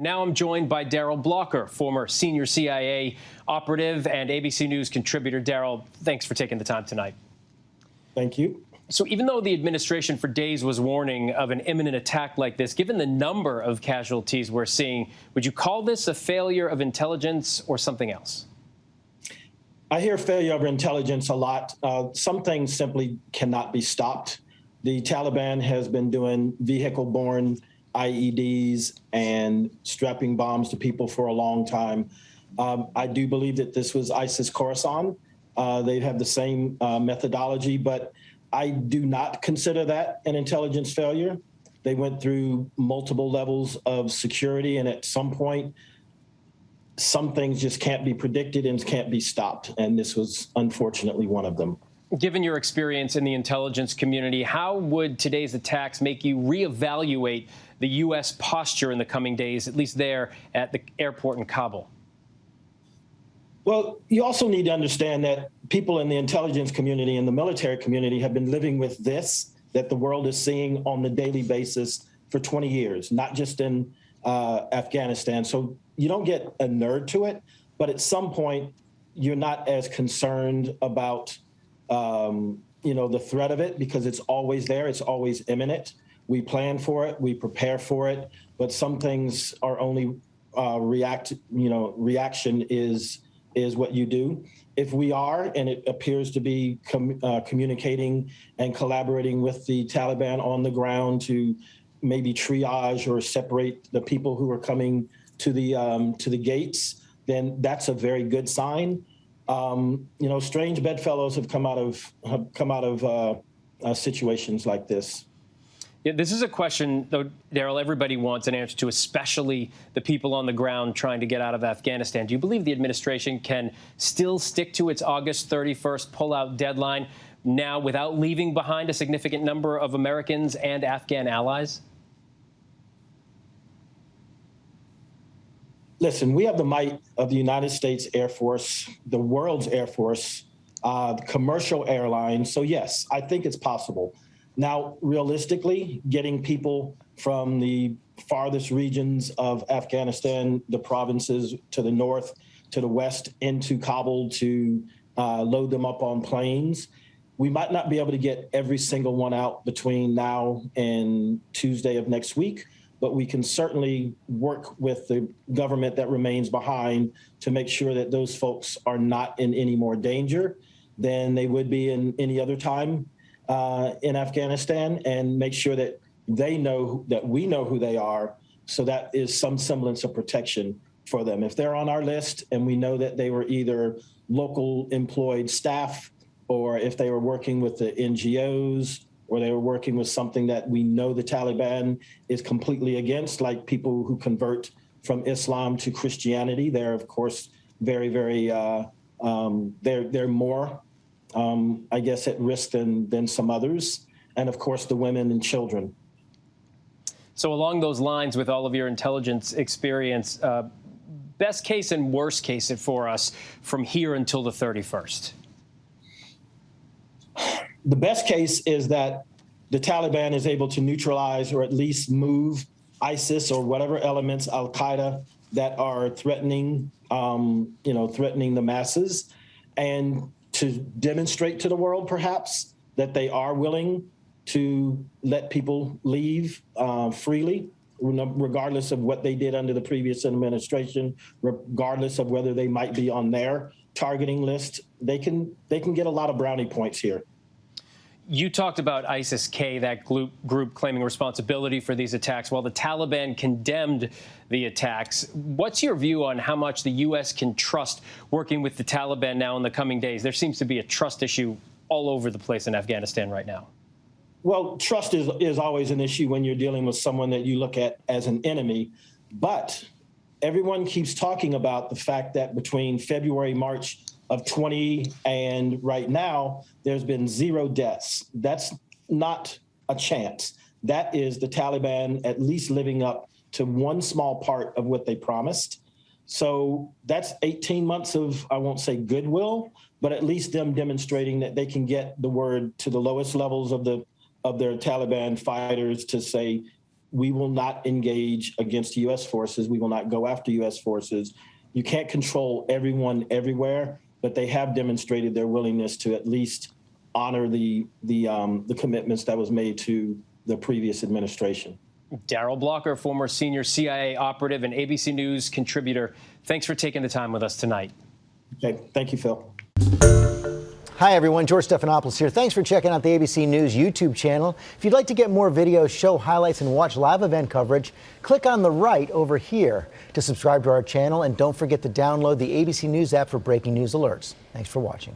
Now I'm joined by Darrell Blocker, former senior CIA operative and ABC News contributor. Darrell, thanks for taking the time tonight. Thank you. So even though the administration for days was warning of an imminent attack like this, given the number of casualties we're seeing, would you call this a failure of intelligence or something else? I hear failure of intelligence a lot. Some things simply cannot be stopped. The Taliban has been doing vehicle-borne IEDs and strapping bombs to people for a long time. I do believe that this was ISIS Khorasan. They have the same methodology, but I do not consider that an intelligence failure. They went through multiple levels of security, and at some point, some things just can't be predicted and can't be stopped. And this was unfortunately one of them. Given your experience in the intelligence community, how would today's attacks make you reevaluate the U.S. posture in the coming days, at least there at the airport in Kabul? Well, you also need to understand that people in the intelligence community and the military community have been living with this, that the world is seeing on the daily basis for 20 years, not just in Afghanistan. So you don't get inured to it, but at some point, you're not as concerned about the threat of it because it's always there. It's always imminent. We plan for it. We prepare for it. But some things are only reaction is what you do. If we are, and it appears to be communicating and collaborating with the Taliban on the ground to maybe triage or separate the people who are coming to the gates, then that's a very good sign. Strange bedfellows have come out of situations like this. Yeah, this is a question, though, Darrell, everybody wants an answer to, especially the people on the ground trying to get out of Afghanistan. Do you believe the administration can still stick to its August 31st pullout deadline now without leaving behind a significant number of Americans and Afghan allies? Listen, we have the might of the United States Air Force, the world's Air Force, commercial airlines. So, yes, I think it's possible. Now, realistically, getting people from the farthest regions of Afghanistan, the provinces to the north, to the west, into Kabul to load them up on planes, we might not be able to get every single one out between now and Tuesday of next week, but we can certainly work with the government that remains behind to make sure that those folks are not in any more danger than they would be in any other time in Afghanistan, and make sure that they know that we know who they are, so that is some semblance of protection for them. If they're on our list and we know that they were either local employed staff, or if they were working with the NGOs, or they were working with something that we know the Taliban is completely against, like people who convert from Islam to Christianity, they're of course very, very, they're more I guess, at risk than some others, and of course the women and children. So along those lines, with all of your intelligence experience, best case and worst case for us from here until the 31st? The best case is that the Taliban is able to neutralize or at least move ISIS or whatever elements, Al-Qaeda, that are threatening, threatening the masses, and to demonstrate to the world, perhaps, that they are willing to let people leave freely, regardless of what they did under the previous administration, regardless of whether they might be on their targeting list. They can get a lot of brownie points here. You talked about ISIS-K, that group claiming responsibility for these attacks, while the Taliban condemned the attacks. What's your view on how much the U.S. can trust working with the Taliban now in the coming days? There seems to be a trust issue all over the place in Afghanistan right now. Well, trust is always an issue when you're dealing with someone that you look at as an enemy. But everyone keeps talking about the fact that between February, March of 20 and right now, there's been 0 deaths. That's not a chance. That is the Taliban at least living up to one small part of what they promised. So that's 18 months of, I won't say goodwill, but at least them demonstrating that they can get the word to the lowest levels of their Taliban fighters to say, we will not engage against U.S. forces. We will not go after U.S. forces. You can't control everyone everywhere, but they have demonstrated their willingness to at least honor the commitments that was made to the previous administration. Darrell Blocker, former senior CIA operative and ABC News contributor. Thanks for taking the time with us tonight. Okay, thank you, Phil. Hi, everyone. George Stephanopoulos here. Thanks for checking out the ABC News YouTube channel. If you'd like to get more videos, show highlights, and watch live event coverage, click on the right over here to subscribe to our channel. And don't forget to download the ABC News app for breaking news alerts. Thanks for watching.